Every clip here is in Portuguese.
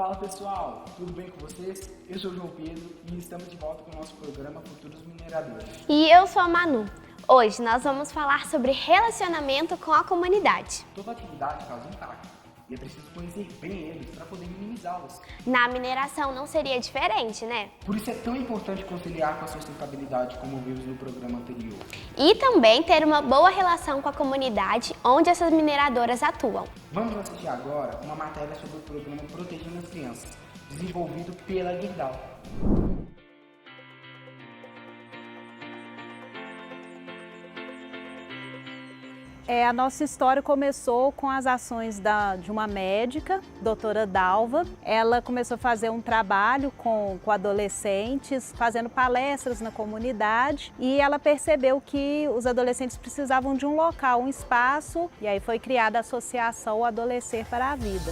Fala pessoal, tudo bem com vocês? Eu sou o João Pedro e estamos de volta com o nosso programa Futuros Mineradores. E eu sou a Manu. Hoje nós vamos falar sobre relacionamento com a comunidade. Toda atividade causa impacto e é preciso conhecer bem eles para poder minimizá-los. Na mineração não seria diferente, né? Por isso é tão importante conciliar com a sustentabilidade, como vimos no programa anterior. E também ter uma boa relação com a comunidade onde essas mineradoras atuam. Vamos assistir agora uma matéria sobre o programa Protegendo as Crianças, desenvolvido pela Gerdau. A nossa história começou com as ações de uma médica, doutora Dalva. Ela começou a fazer um trabalho com adolescentes, fazendo palestras na comunidade, e ela percebeu que os adolescentes precisavam de um local, um espaço, e aí foi criada a Associação Adolescer para a Vida.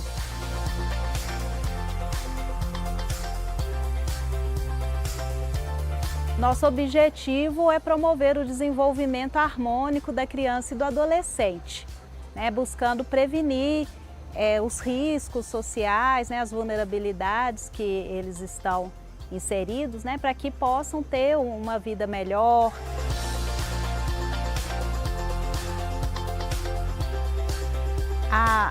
Nosso objetivo é promover o desenvolvimento harmônico da criança e do adolescente, né, buscando prevenir os riscos sociais, né, as vulnerabilidades que eles estão inseridos, né, para que possam ter uma vida melhor.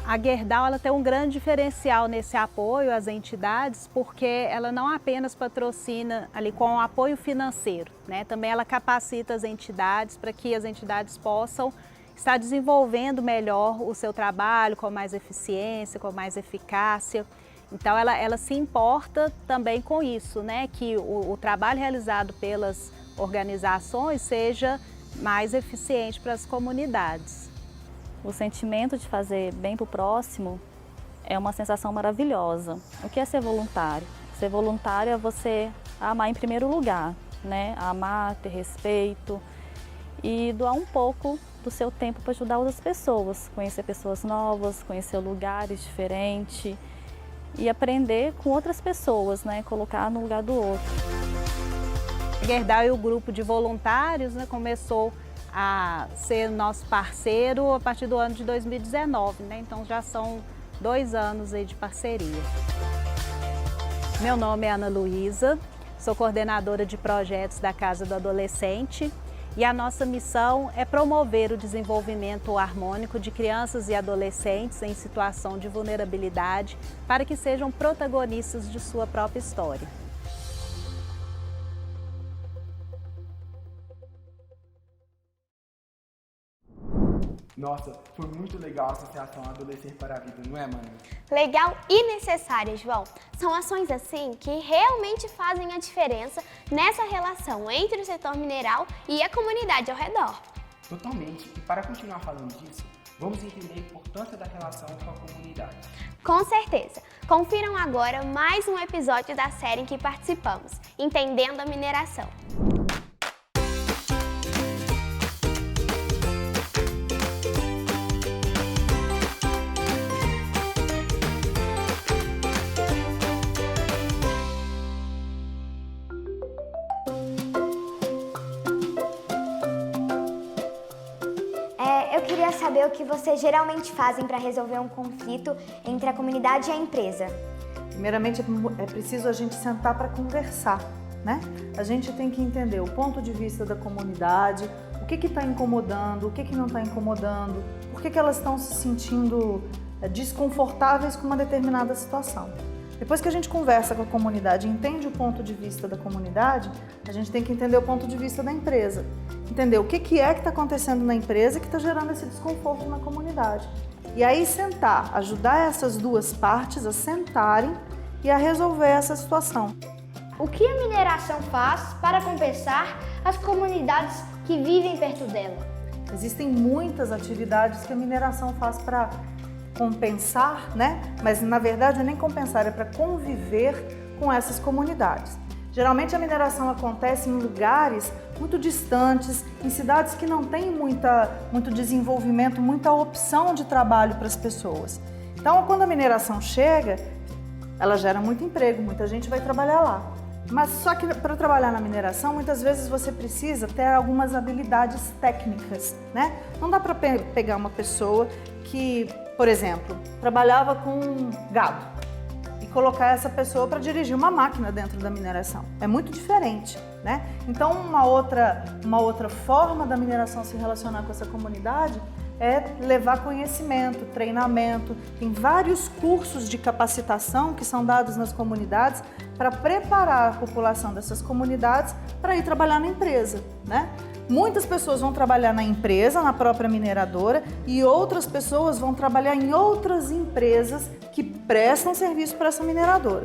A Gerdau ela tem um grande diferencial nesse apoio às entidades, porque ela não apenas patrocina ali com o apoio financeiro, né? Também ela capacita as entidades para que as entidades possam estar desenvolvendo melhor o seu trabalho com mais eficiência, com mais eficácia. Então ela se importa também com isso, né? Que o trabalho realizado pelas organizações seja mais eficiente para as comunidades. O sentimento de fazer bem para o próximo é uma sensação maravilhosa. O que é ser voluntário? Ser voluntário é você amar em primeiro lugar, né? Amar, ter respeito e doar um pouco do seu tempo para ajudar outras pessoas, conhecer pessoas novas, conhecer lugares diferentes e aprender com outras pessoas, né? Colocar no lugar do outro. A Gerdau e o grupo de voluntários, né, começou a ser nosso parceiro a partir do ano de 2019, né? Então já são 2 anos aí de parceria. Meu nome é Ana Luísa, sou coordenadora de projetos da Casa do Adolescente e a nossa missão é promover o desenvolvimento harmônico de crianças e adolescentes em situação de vulnerabilidade para que sejam protagonistas de sua própria história. Nossa, foi muito legal a Associação Adolescer para a Vida, não é, Manu? Legal e necessário, João. São ações assim que realmente fazem a diferença nessa relação entre o setor mineral e a comunidade ao redor. Totalmente. E para continuar falando disso, vamos entender a importância da relação com a comunidade. Com certeza. Confiram agora mais um episódio da série em que participamos, Entendendo a Mineração. Eu queria saber o que vocês geralmente fazem para resolver um conflito entre a comunidade e a empresa. Primeiramente, é preciso a gente sentar para conversar, né? A gente tem que entender o ponto de vista da comunidade, o que está incomodando, o que não está incomodando, por que elas estão se sentindo desconfortáveis com uma determinada situação. Depois que a gente conversa com a comunidade e entende o ponto de vista da comunidade, a gente tem que entender o ponto de vista da empresa. Entender o que é que está acontecendo na empresa que está gerando esse desconforto na comunidade. E aí sentar, ajudar essas duas partes a sentarem e a resolver essa situação. O que a mineração faz para compensar as comunidades que vivem perto dela? Existem muitas atividades que a mineração faz para compensar, né? Mas na verdade não é nem compensar, é para conviver com essas comunidades. Geralmente a mineração acontece em lugares muito distantes, em cidades que não têm muito desenvolvimento, muita opção de trabalho para as pessoas. Então, quando a mineração chega, ela gera muito emprego, muita gente vai trabalhar lá. Mas só que para trabalhar na mineração, muitas vezes você precisa ter algumas habilidades técnicas, né? Não dá para pegar uma pessoa que, por exemplo, trabalhava com gado e colocar essa pessoa para dirigir uma máquina dentro da mineração. É muito diferente, né? Então, uma outra forma da mineração se relacionar com essa comunidade é levar conhecimento, treinamento. Tem vários cursos de capacitação que são dados nas comunidades para preparar a população dessas comunidades para ir trabalhar na empresa, né? Muitas pessoas vão trabalhar na empresa, na própria mineradora, e outras pessoas vão trabalhar em outras empresas que prestam serviço para essa mineradora.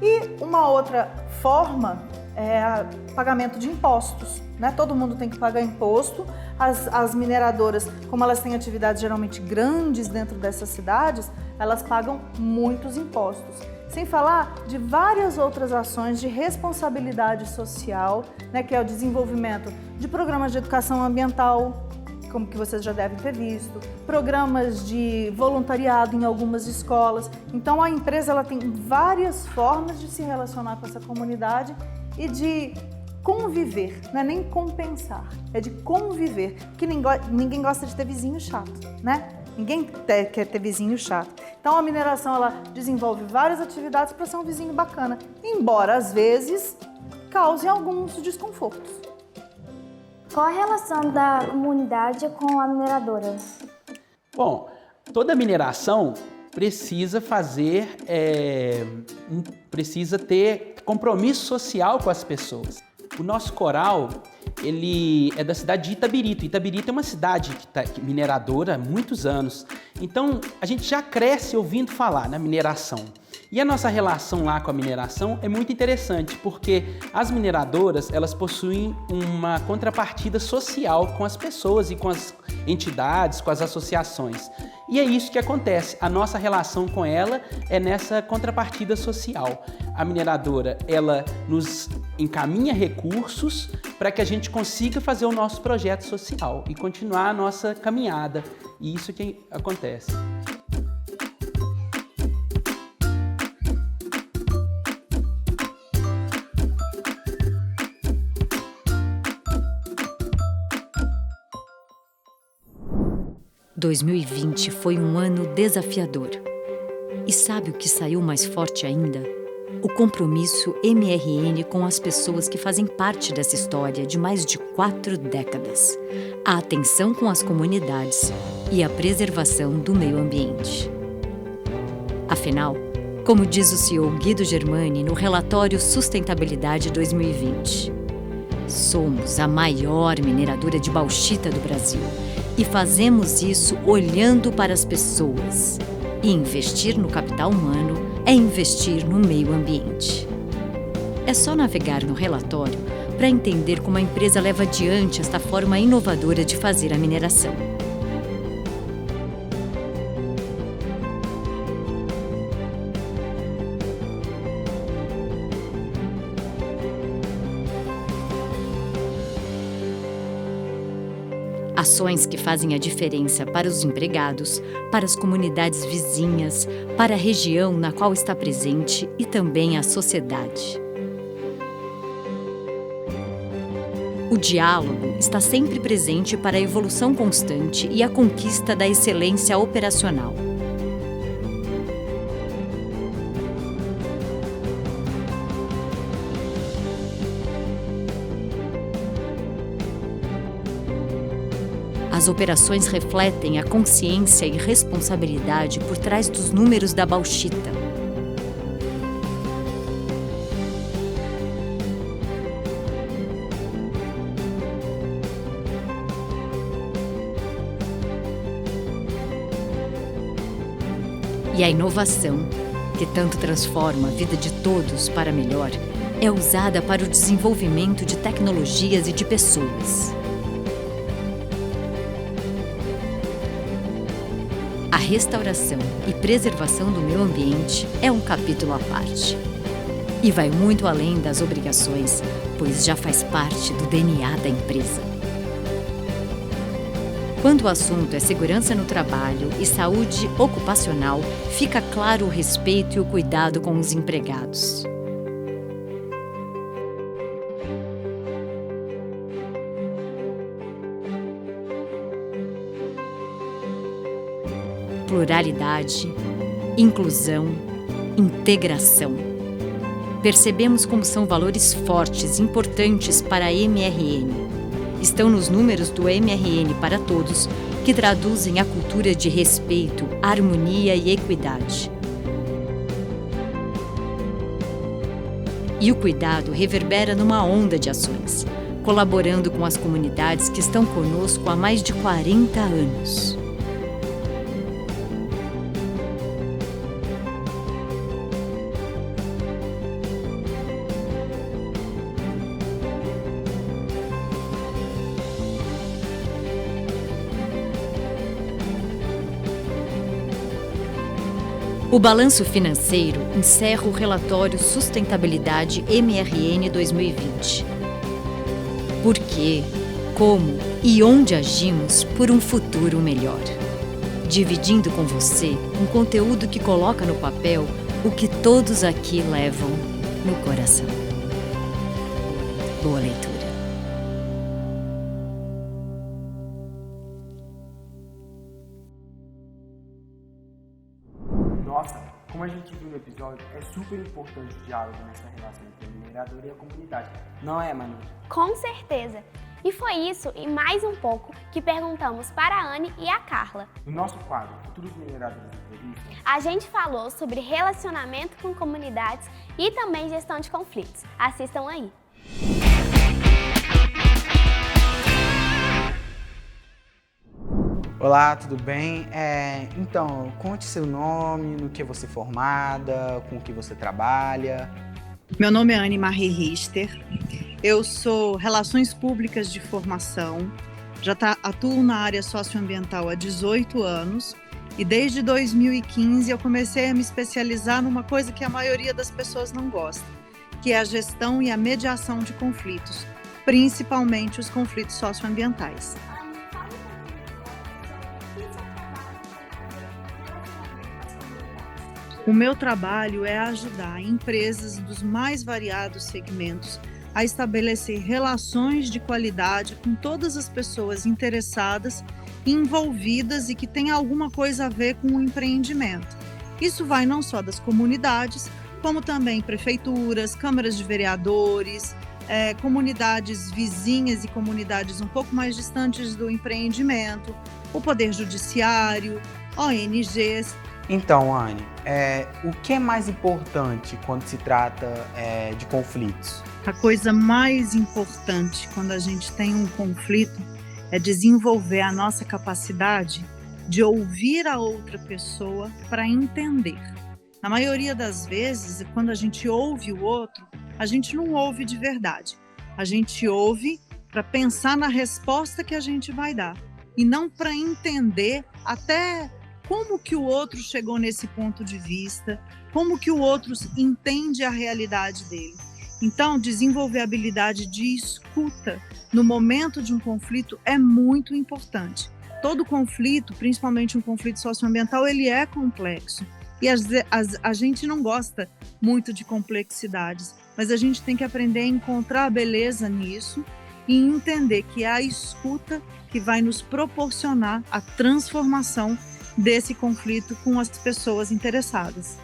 E uma outra forma é o pagamento de impostos, né? Todo mundo tem que pagar imposto. As mineradoras, como elas têm atividades geralmente grandes dentro dessas cidades, elas pagam muitos impostos. Sem falar de várias outras ações de responsabilidade social, né, que é o desenvolvimento de programas de educação ambiental, como que vocês já devem ter visto, programas de voluntariado em algumas escolas. Então a empresa ela tem várias formas de se relacionar com essa comunidade e de conviver, não é nem compensar, é de conviver, porque ninguém gosta de ter vizinho chato, né? Ninguém quer ter vizinho chato. Então a mineração ela desenvolve várias atividades para ser um vizinho bacana, embora às vezes cause alguns desconfortos. Qual a relação da comunidade com a mineradora? Bom, toda mineração precisa precisa ter compromisso social com as pessoas. O nosso coral, ele é da cidade de Itabirito. Itabirito é uma cidade mineradora há muitos anos. Então, a gente já cresce ouvindo falar na mineração. E a nossa relação lá com a mineração é muito interessante, porque as mineradoras, elas possuem uma contrapartida social com as pessoas e com as entidades, com as associações. E é isso que acontece. A nossa relação com ela é nessa contrapartida social. A mineradora, ela nos encaminha recursos para que a gente consiga fazer o nosso projeto social e continuar a nossa caminhada. E isso que acontece. Em 2020 foi um ano desafiador. E sabe o que saiu mais forte ainda? O compromisso MRN com as pessoas que fazem parte dessa história de mais de 4 décadas. A atenção com as comunidades e a preservação do meio ambiente. Afinal, como diz o CEO Guido Germani no relatório Sustentabilidade 2020, somos a maior mineradora de bauxita do Brasil. E fazemos isso olhando para as pessoas. E investir no capital humano é investir no meio ambiente. É só navegar no relatório para entender como a empresa leva adiante esta forma inovadora de fazer a mineração. Ações que fazem a diferença para os empregados, para as comunidades vizinhas, para a região na qual está presente e também a sociedade. O diálogo está sempre presente para a evolução constante e a conquista da excelência operacional. As operações refletem a consciência e responsabilidade por trás dos números da bauxita. E a inovação, que tanto transforma a vida de todos para melhor, é usada para o desenvolvimento de tecnologias e de pessoas. A restauração e preservação do meio ambiente é um capítulo à parte. E vai muito além das obrigações, pois já faz parte do DNA da empresa. Quando o assunto é segurança no trabalho e saúde ocupacional, fica claro o respeito e o cuidado com os empregados. Pluralidade, inclusão, integração. Percebemos como são valores fortes, importantes para a MRN. Estão nos números do MRN para Todos, que traduzem a cultura de respeito, harmonia e equidade. E o cuidado reverbera numa onda de ações, colaborando com as comunidades que estão conosco há mais de 40 anos. O balanço financeiro encerra o relatório Sustentabilidade MRN 2020. Por quê, como e onde agimos por um futuro melhor. Dividindo com você um conteúdo que coloca no papel o que todos aqui levam no coração. Boa leitura. Nossa, como a gente viu no episódio, é super importante o diálogo nessa relação entre o minerador e a comunidade. Não é, Manu? Com certeza! E foi isso e mais um pouco que perguntamos para a Anne e a Carla. No nosso quadro Futuros Mineradores Entrevista, A gente falou sobre relacionamento com comunidades e também gestão de conflitos. Assistam aí! Olá, tudo bem? Então, conte seu nome, no que você é formada, com o que você trabalha. Meu nome é Anne-Marie Richter, eu sou Relações Públicas de formação, já atuo na área socioambiental há 18 anos e desde 2015 eu comecei a me especializar numa coisa que a maioria das pessoas não gosta, que é a gestão e a mediação de conflitos, principalmente os conflitos socioambientais. O meu trabalho é ajudar empresas dos mais variados segmentos a estabelecer relações de qualidade com todas as pessoas interessadas, envolvidas e que têm alguma coisa a ver com o empreendimento. Isso vai não só das comunidades, como também prefeituras, câmaras de vereadores, comunidades vizinhas e comunidades um pouco mais distantes do empreendimento, o Poder Judiciário, ONGs. Então, Anne, o que é mais importante quando se trata de conflitos? A coisa mais importante quando a gente tem um conflito é desenvolver a nossa capacidade de ouvir a outra pessoa para entender. Na maioria das vezes, quando a gente ouve o outro, a gente não ouve de verdade. A gente ouve para pensar na resposta que a gente vai dar e não para entender até como que o outro chegou nesse ponto de vista, como que o outro entende a realidade dele. Então, desenvolver a habilidade de escuta no momento de um conflito é muito importante. Todo conflito, principalmente um conflito socioambiental, ele é complexo. E a gente não gosta muito de complexidades, mas a gente tem que aprender a encontrar a beleza nisso e entender que é a escuta que vai nos proporcionar a transformação desse conflito com as pessoas interessadas.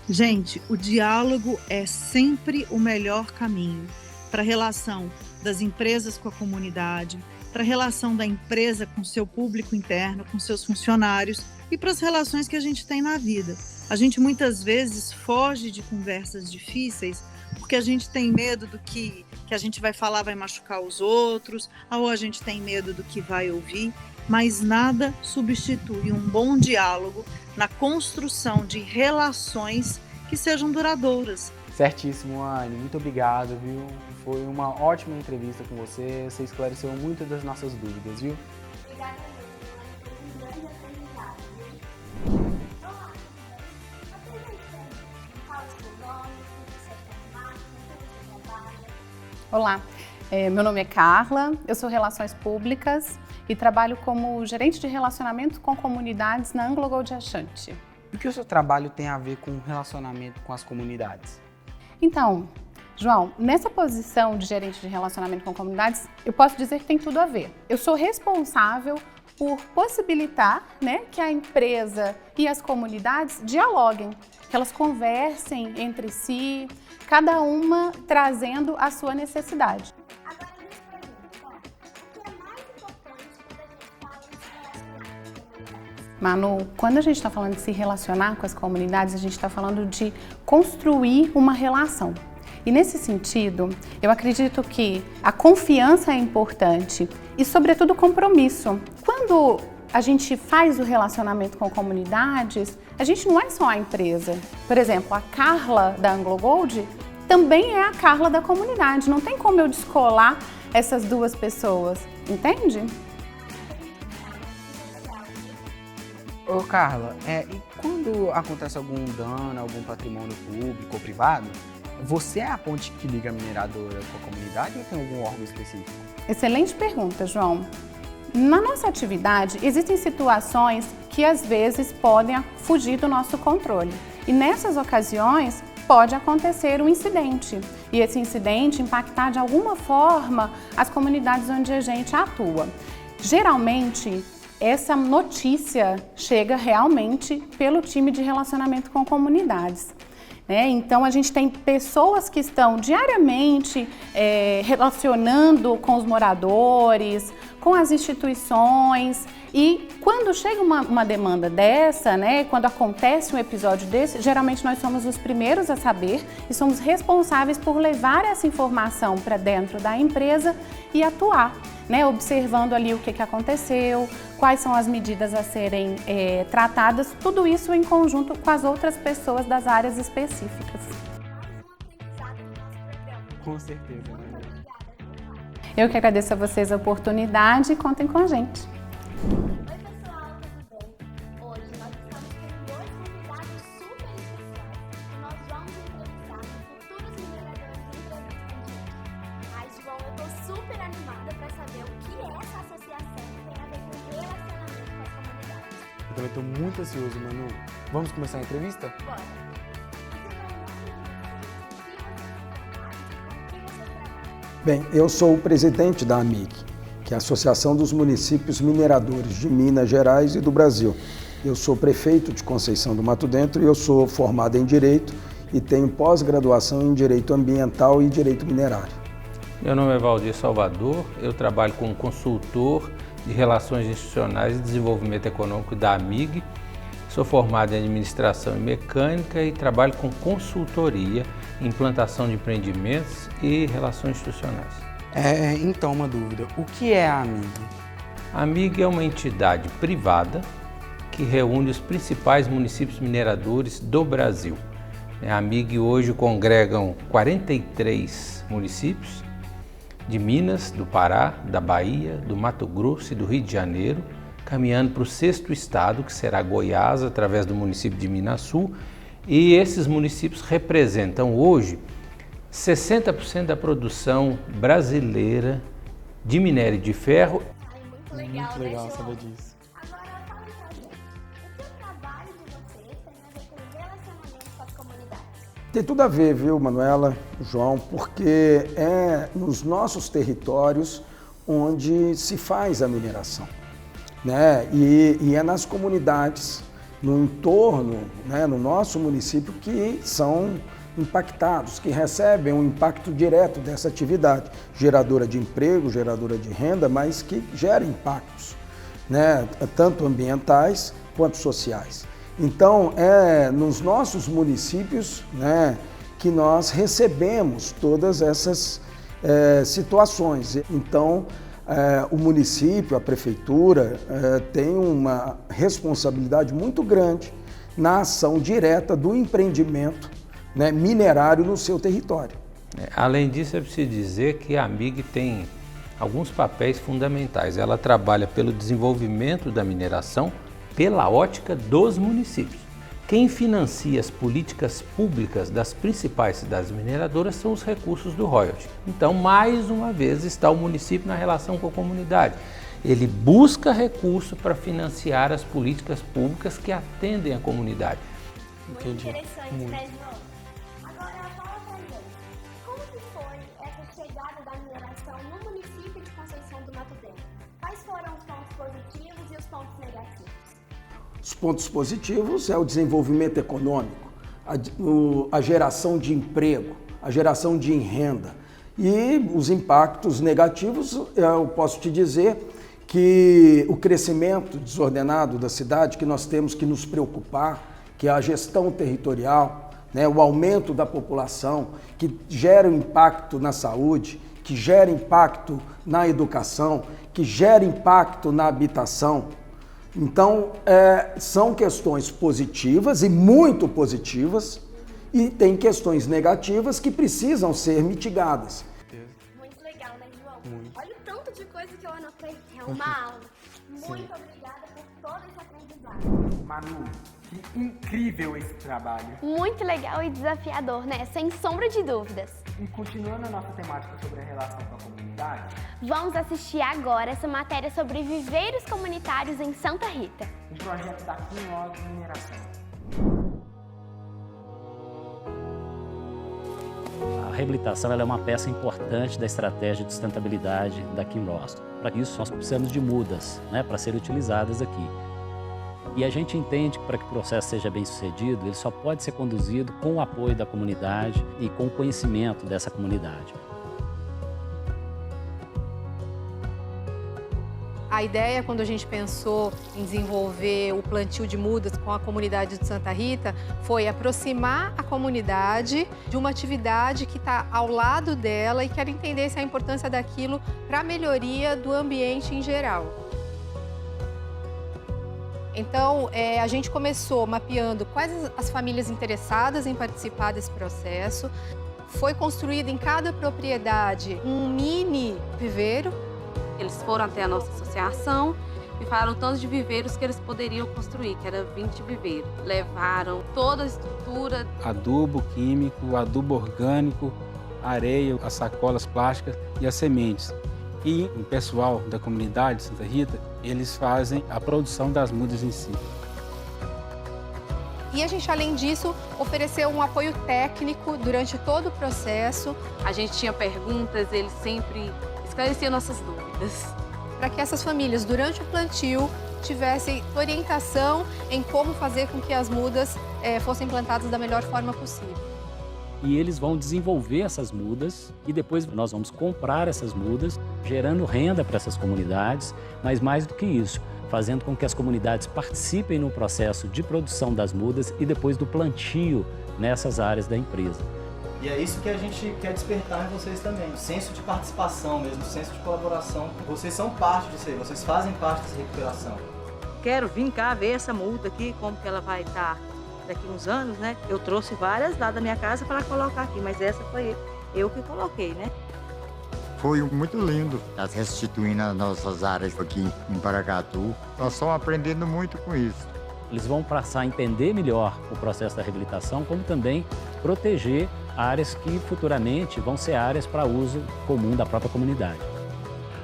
Gente, o diálogo é sempre o melhor caminho para a relação das empresas com a comunidade, para a relação da empresa com seu público interno, com seus funcionários e para as relações que a gente tem na vida. A gente muitas vezes foge de conversas difíceis porque a gente tem medo do que a gente vai falar vai machucar os outros, ou a gente tem medo do que vai ouvir, mas nada substitui um bom diálogo na construção de relações que sejam duradouras. Certíssimo, Anne. Muito obrigado, viu? Foi uma ótima entrevista com você. Você esclareceu muitas das nossas dúvidas, viu? Obrigada Olá, meu nome é Carla, eu sou Relações Públicas e trabalho como gerente de relacionamento com comunidades na AngloGold Ashanti. O que o seu trabalho tem a ver com relacionamento com as comunidades? Então, João, nessa posição de gerente de relacionamento com comunidades, eu posso dizer que tem tudo a ver. Eu sou responsável por possibilitar, né, que a empresa e as comunidades dialoguem, que elas conversem entre si, cada uma trazendo a sua necessidade. Manu, quando a gente está falando de se relacionar com as comunidades, a gente está falando de construir uma relação. E nesse sentido, eu acredito que a confiança é importante e, sobretudo, o compromisso. Quando a gente faz o relacionamento com comunidades, a gente não é só a empresa. Por exemplo, a Carla da AngloGold também é a Carla da comunidade. Não tem como eu descolar essas duas pessoas, entende? Ô Carla, e quando acontece algum dano, algum patrimônio público ou privado, você é a ponte que liga a mineradora com a comunidade ou tem algum órgão específico? Excelente pergunta, João. Na nossa atividade, existem situações que às vezes podem fugir do nosso controle. E nessas ocasiões, pode acontecer um incidente. E esse incidente impactar de alguma forma as comunidades onde a gente atua. Geralmente, essa notícia chega realmente pelo time de relacionamento com comunidades. Então, a gente tem pessoas que estão diariamente relacionando com os moradores, com as instituições, e quando chega uma demanda dessa, quando acontece um episódio desse, geralmente nós somos os primeiros a saber e somos responsáveis por levar essa informação para dentro da empresa e atuar, observando ali o que aconteceu, quais são as medidas a serem tratadas, tudo isso em conjunto com as outras pessoas das áreas específicas. Com certeza, né? Eu que agradeço a vocês a oportunidade e contem com a gente. Oi pessoal, tudo bem? Hoje nós estamos com dois convidados super especiais e nós vamos entrevistar futuros mineradores entrevistantes. Mas João, eu tô super animada para saber o que é essa associação que tem a ver com relacionamento com as comunidades. Eu também estou muito ansioso, Manu. Vamos começar a entrevista? Bora! Bem, eu sou o presidente da AMIG, que é a Associação dos Municípios Mineradores de Minas Gerais e do Brasil. Eu sou prefeito de Conceição do Mato Dentro e eu sou formado em Direito e tenho pós-graduação em Direito Ambiental e Direito Minerário. Meu nome é Valdir Salvador, eu trabalho como consultor de Relações Institucionais e Desenvolvimento Econômico da AMIG. Sou formado em Administração e Mecânica e trabalho com consultoria, implantação de empreendimentos e relações institucionais. Então, uma dúvida, o que é a AMIG? A AMIG é uma entidade privada que reúne os principais municípios mineradores do Brasil. A AMIG hoje congregam 43 municípios de Minas, do Pará, da Bahia, do Mato Grosso e do Rio de Janeiro, caminhando para o 6º estado, que será Goiás, através do município de Minasul, e esses municípios representam hoje 60% da produção brasileira de minério de ferro. Muito legal saber disso. Agora, fala pra gente, o que o trabalho de vocês tem a ver com relacionamento com as comunidades? Tem tudo a ver, viu, Manuela, João, porque é nos nossos territórios onde se faz a mineração, E é nas comunidades, no entorno, no nosso município, que são impactados, que recebem um impacto direto dessa atividade, geradora de emprego, geradora de renda, mas que gera impactos, tanto ambientais quanto sociais. Então, é nos nossos municípios que nós recebemos todas essas situações. Então, o município, a prefeitura, tem uma responsabilidade muito grande na ação direta do empreendimento minerário no seu território. Além disso, é preciso dizer que a AMIG tem alguns papéis fundamentais. Ela trabalha pelo desenvolvimento da mineração pela ótica dos municípios. Quem financia as políticas públicas das principais cidades mineradoras são os recursos do royalty. Então, mais uma vez, está o município na relação com a comunidade. Ele busca recurso para financiar as políticas públicas que atendem a comunidade. Muito interessante, né, João? Agora, fala pra gente, como que retirada da mineração no município de Conceição do Mato Dentro. Quais foram os pontos positivos e os pontos negativos? Os pontos positivos é o desenvolvimento econômico, a geração de emprego, a geração de renda. E os impactos negativos, eu posso te dizer que o crescimento desordenado da cidade, que nós temos que nos preocupar, que é a gestão territorial, né, o aumento da população, que gera impacto na saúde, que gera impacto na educação, que gera impacto na habitação. Então, são questões positivas e muito positivas, e tem questões negativas que precisam ser mitigadas. Muito legal, né, João? Olha o tanto de coisa que eu anotei. É uma aula. Muito obrigada por todo esse aprendizado. Manu, que incrível esse trabalho. Muito legal e desafiador, né? Sem sombra de dúvidas. E continuando a nossa temática sobre a relação com a comunidade, vamos assistir agora essa matéria sobre viveiros comunitários em Santa Rita. Um projeto da Kinross Mineração. A reabilitação ela é uma peça importante da estratégia de sustentabilidade da Kinross. Para isso, nós precisamos de mudas, né, para serem utilizadas aqui. E a gente entende que para que o processo seja bem sucedido, ele só pode ser conduzido com o apoio da comunidade e com o conhecimento dessa comunidade. A ideia, quando a gente pensou em desenvolver o plantio de mudas com a comunidade de Santa Rita, foi aproximar a comunidade de uma atividade que está ao lado dela e quer entender a importância daquilo para a melhoria do ambiente em geral. Então, a gente começou mapeando quais as famílias interessadas em participar desse processo. Foi construído em cada propriedade um mini viveiro. Eles foram até a nossa associação e falaram o tanto de viveiros que eles poderiam construir, que era 20 viveiros. Levaram toda a estrutura. Adubo químico, adubo orgânico, areia, as sacolas plásticas e as sementes. E o pessoal da comunidade de Santa Rita, eles fazem a produção das mudas em si. E a gente, além disso, ofereceu um apoio técnico durante todo o processo. A gente tinha perguntas, eles sempre esclareciam nossas dúvidas. Para que essas famílias, durante o plantio, tivessem orientação em como fazer com que as mudas fossem plantadas da melhor forma possível. E eles vão desenvolver essas mudas e depois nós vamos comprar essas mudas, gerando renda para essas comunidades, mas mais do que isso, fazendo com que as comunidades participem no processo de produção das mudas e depois do plantio nessas áreas da empresa. E é isso que a gente quer despertar em vocês também, o senso de participação mesmo, o senso de colaboração. Vocês são parte disso aí, vocês fazem parte dessa recuperação. Quero vir cá ver essa muda aqui, como que ela vai estar daqui uns anos, né? Eu trouxe várias lá da minha casa para colocar aqui, mas essa foi eu que coloquei, né? Foi muito lindo. Está restituindo as nossas áreas aqui em Paracatu. Nós estamos aprendendo muito com isso. Eles vão passar a entender melhor o processo da reabilitação, como também proteger áreas que futuramente vão ser áreas para uso comum da própria comunidade.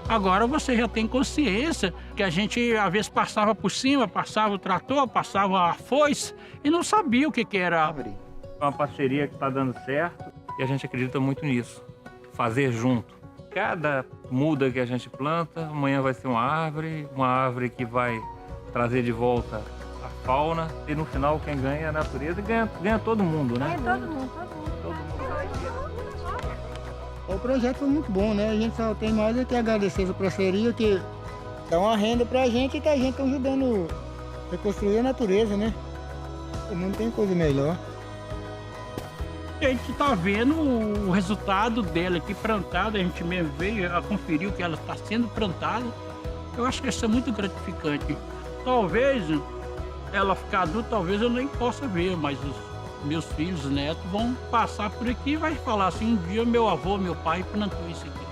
Agora você já tem consciência que a gente às vezes passava por cima, passava o trator, passava a foice e não sabia o que era. É uma parceria que está dando certo e a gente acredita muito nisso, fazer junto. Cada muda que a gente planta, amanhã vai ser uma árvore que vai trazer de volta a fauna e no final quem ganha é a natureza e ganha todo mundo, né? Ganha todo mundo. O projeto foi muito bom, né? A gente só tem mais que agradecer essa parceria que dá uma renda pra gente e que a gente está ajudando a reconstruir a natureza, né? Não tem coisa melhor. E a gente está vendo o resultado dela aqui plantada, a gente mesmo veio, conferiu que ela está sendo plantada. Eu acho que isso é muito gratificante. Talvez ela ficar adulta, talvez eu nem possa ver, mas os meus filhos, netos, vão passar por aqui e vai falar assim, um dia meu avô, meu pai plantou isso aqui.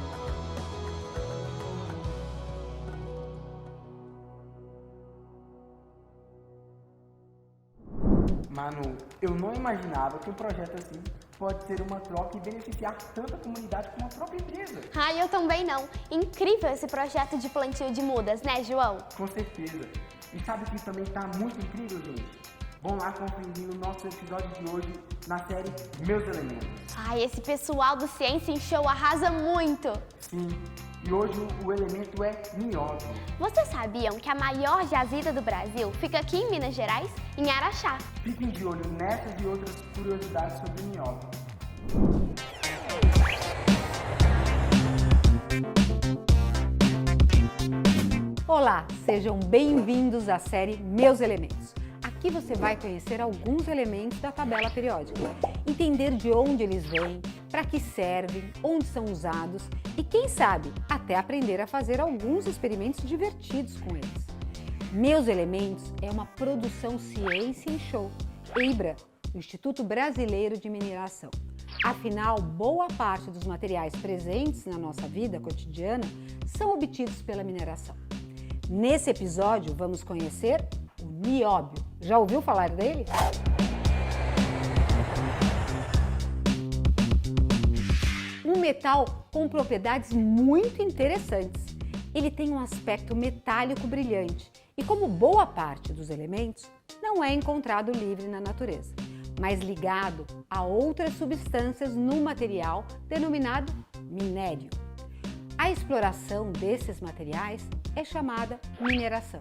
Manu, eu não imaginava que um projeto assim pode ser uma troca e beneficiar tanto a comunidade como a própria empresa. Ai, eu também não. Incrível esse projeto de plantio de mudas, né, João? Com certeza. E sabe o que também está muito incrível, gente? Vão lá conferir o nosso episódio de hoje na série Meus Elementos. Ai, esse pessoal do Ciência em Show arrasa muito! Sim, e hoje o elemento é nióbio. Vocês sabiam que a maior jazida do Brasil fica aqui em Minas Gerais, em Araxá? Fiquem de olho nessas e outras curiosidades sobre o nióbio. Olá, sejam bem-vindos à série Meus Elementos. Aqui você vai conhecer alguns elementos da tabela periódica, entender de onde eles vêm, para que servem, onde são usados e, quem sabe, até aprender a fazer alguns experimentos divertidos com eles. Meus Elementos é uma produção Ciência em Show, IBRA, o Instituto Brasileiro de Mineração. Afinal, boa parte dos materiais presentes na nossa vida cotidiana são obtidos pela mineração. Nesse episódio, vamos conhecer o nióbio. Já ouviu falar dele? Um metal com propriedades muito interessantes. Ele tem um aspecto metálico brilhante e, como boa parte dos elementos, não é encontrado livre na natureza, mas ligado a outras substâncias no material denominado minério. A exploração desses materiais é chamada mineração.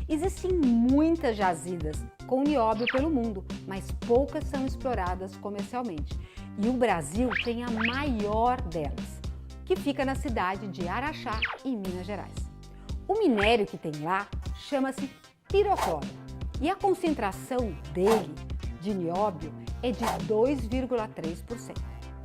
Existem muitas jazidas com nióbio pelo mundo, mas poucas são exploradas comercialmente. E o Brasil tem a maior delas, que fica na cidade de Araxá, em Minas Gerais. O minério que tem lá chama-se pirocloro e a concentração dele, de nióbio, é de 2,3%.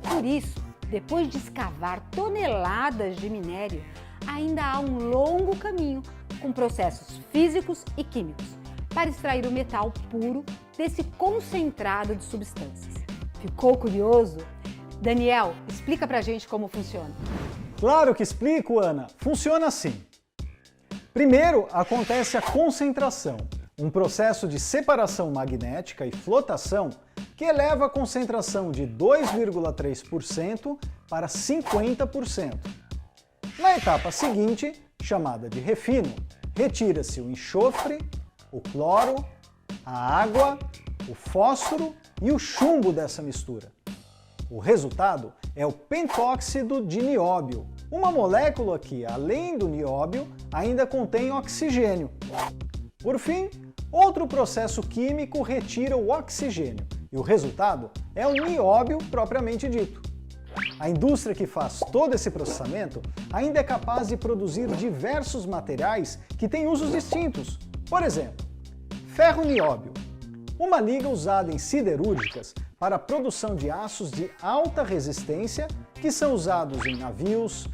Por isso, depois de escavar toneladas de minério, ainda há um longo caminho com processos físicos e químicos para extrair o metal puro desse concentrado de substâncias. Ficou curioso? Daniel, explica pra gente como funciona. Claro que explico, Ana. Funciona assim. Primeiro, acontece a concentração, um processo de separação magnética e flotação que eleva a concentração de 2,3% para 50%. Na etapa seguinte, chamada de refino, retira-se o enxofre, o cloro, a água, o fósforo e o chumbo dessa mistura. O resultado é o pentóxido de nióbio, uma molécula que, além do nióbio, ainda contém oxigênio. Por fim, outro processo químico retira o oxigênio e o resultado é o nióbio propriamente dito. A indústria que faz todo esse processamento ainda é capaz de produzir diversos materiais que têm usos distintos. Por exemplo, ferro-nióbio, uma liga usada em siderúrgicas para a produção de aços de alta resistência que são usados em navios,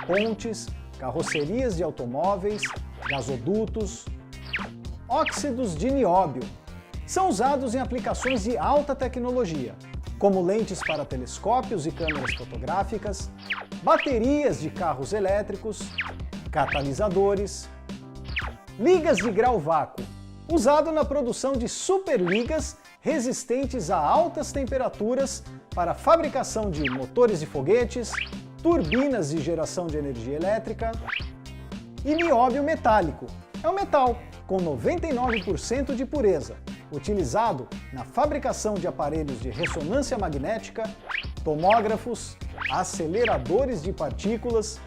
pontes, carrocerias de automóveis, gasodutos. Óxidos de nióbio são usados em aplicações de alta tecnologia, como lentes para telescópios e câmeras fotográficas, baterias de carros elétricos, catalisadores, ligas de grau vácuo, usado na produção de superligas resistentes a altas temperaturas para a fabricação de motores de foguetes, turbinas de geração de energia elétrica, e nióbio metálico. É um metal com 99% de pureza, utilizado na fabricação de aparelhos de ressonância magnética, tomógrafos, aceleradores de partículas,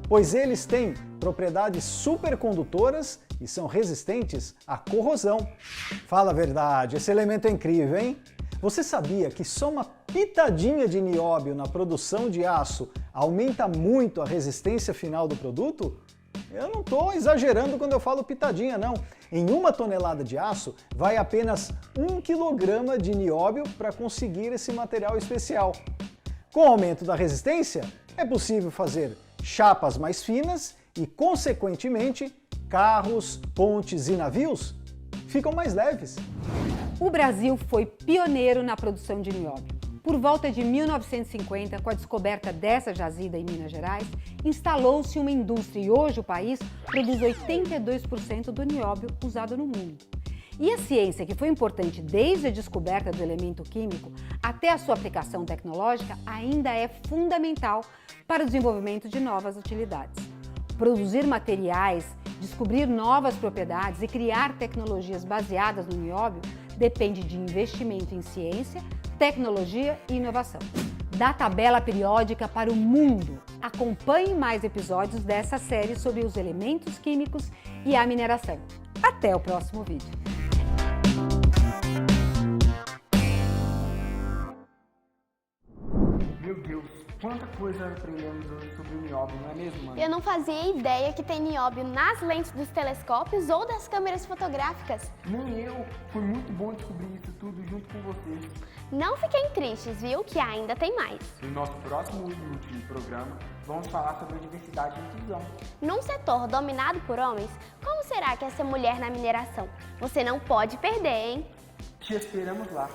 pois eles têm propriedades supercondutoras e são resistentes à corrosão. Fala a verdade, esse elemento é incrível, hein? Você sabia que só uma pitadinha de nióbio na produção de aço aumenta muito a resistência final do produto? Eu não estou exagerando quando eu falo pitadinha, não. Em 1 tonelada de aço, vai apenas 1 quilograma de nióbio para conseguir esse material especial. Com o aumento da resistência, é possível fazer chapas mais finas e, consequentemente, carros, pontes e navios ficam mais leves. O Brasil foi pioneiro na produção de nióbio. Por volta de 1950, com a descoberta dessa jazida em Minas Gerais, instalou-se uma indústria e hoje o país produz 82% do nióbio usado no mundo. E a ciência, que foi importante desde a descoberta do elemento químico até a sua aplicação tecnológica, ainda é fundamental para o desenvolvimento de novas utilidades. Produzir materiais, descobrir novas propriedades e criar tecnologias baseadas no nióbio depende de investimento em ciência, tecnologia e inovação. Da tabela periódica para o mundo. Acompanhe mais episódios dessa série sobre os elementos químicos e a mineração. Até o próximo vídeo. Meu Deus, quanta coisa aprendemos hoje sobre o nióbio, não é mesmo, mano? Eu não fazia ideia que tem nióbio nas lentes dos telescópios ou das câmeras fotográficas. Nem eu. Foi muito bom descobrir isso tudo junto com vocês. Não fiquem tristes, viu? Que ainda tem mais. No nosso próximo e último programa, vamos falar sobre a diversidade e inclusão. Num setor dominado por homens, como será que é ser mulher na mineração? Você não pode perder, hein? Te esperamos lá.